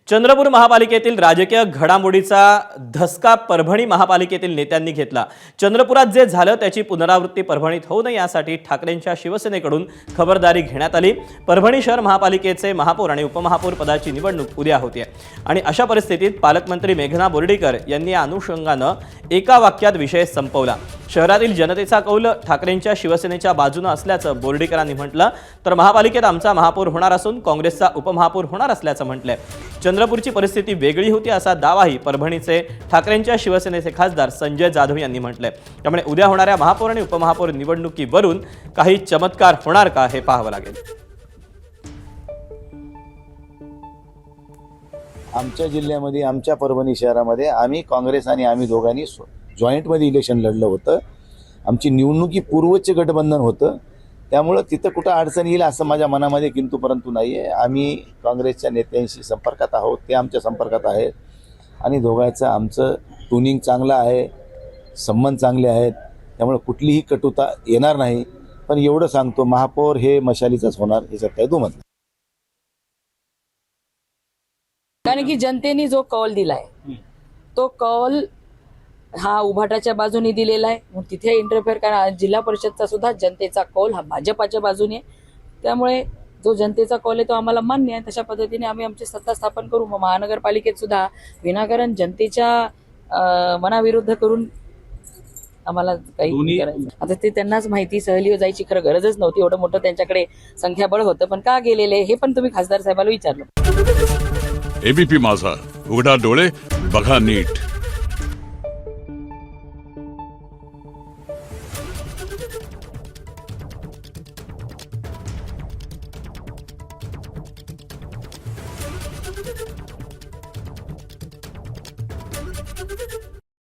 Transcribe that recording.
चंद्रपूर महापालिकेतील राजकीय घडामोडीचा धसका परभणी महापालिकेतील नेत्यांनी घेतला। चंद्रपुरात जे झालं त्याची पुनरावृत्ती परभणीत होऊ नये यासाठी ठाकरेंच्या शिवसेनेकडून खबरदारी घेण्यात आली। परभणी शहर महापालिकेचे महापौर आणि उपमहापौर पदाची निवडणूक उद्या होते आणि अशा परिस्थितीत पालकमंत्री मेघना बोर्डीकर यांनी या अनुषंगाने एका वाक्यात विषय संपवला। शहरातील जनतेचा कौल ठाकरेंच्या शिवसेनेच्या बाजूने असल्याचं बोर्डीकरांनी म्हटलं, तर महापालिकेत आमचा महापौर होणार असून काँग्रेसचा उपमहापौर होणार असल्याचं म्हटलंय। चंद्रपूरची परिस्थिती वेगळी होती असा दावाही परभणीचे ठाकरेंच्या शिवसेनेचे खासदार संजय जाधव यांनी म्हटलंय। त्यामुळे उद्या होणाऱ्या महापौर आणि उपमहापौर निवडणुकीवरून काही चमत्कार होणार का हे पाहावं लागेल। आमच्या जिल्ह्यामध्ये आमच्या परभणी शहरामध्ये आम्ही काँग्रेस आणि आम्ही दोघांनी जॉईंटमध्ये इलेक्शन लढलं होतं। आमची निवडणुकी पूर्वचे गठबंधन होतं, त्यामुळे तिथं कुठं अडचण येईल असं माझ्या मनामध्ये किंतु परंतु नाही आहे। आम्ही काँग्रेसच्या नेत्यांशी संपर्कात आहोत, ते आमच्या संपर्कात आहेत आणि दोघांचं आमचं ट्युनिंग चांगलं आहे, संबंध चांगले आहेत, त्यामुळे कुठलीही कटुता येणार नाही। पण एवढं सांगतो, महापौर हे मशालीचाच होणार याच्यात काही दुमत नाही। कारण की जनतेने जो कौल दिलाय तो कौल हा उभाटाच्या बाजूने दिलेला आहे, मग तिथे इंटरफेअर करा। जिल्हा परिषदचा सुद्धा जनतेचा कौल हा भाजपाच्या बाजूने आहे, त्यामुळे जो जनतेचा कौल आहे तो आम्हाला मान्य आहे। तशा पद्धतीने आम्ही आमची सत्ता स्थापन करू। मग महानगरपालिकेत सुद्धा विनाकारण जनतेच्या मनाविरुद्ध करून आम्हाला काही करायचं आता ते त्यांनाच माहिती। सहलीवर जायची खरं गरजच नव्हती, एवढं मोठं त्यांच्याकडे संख्याबळ होतं, पण का गेलेले हे पण तुम्ही खासदार साहेबाला विचारलं। एबीपी माझा, उघडा डोळे बघा नीट।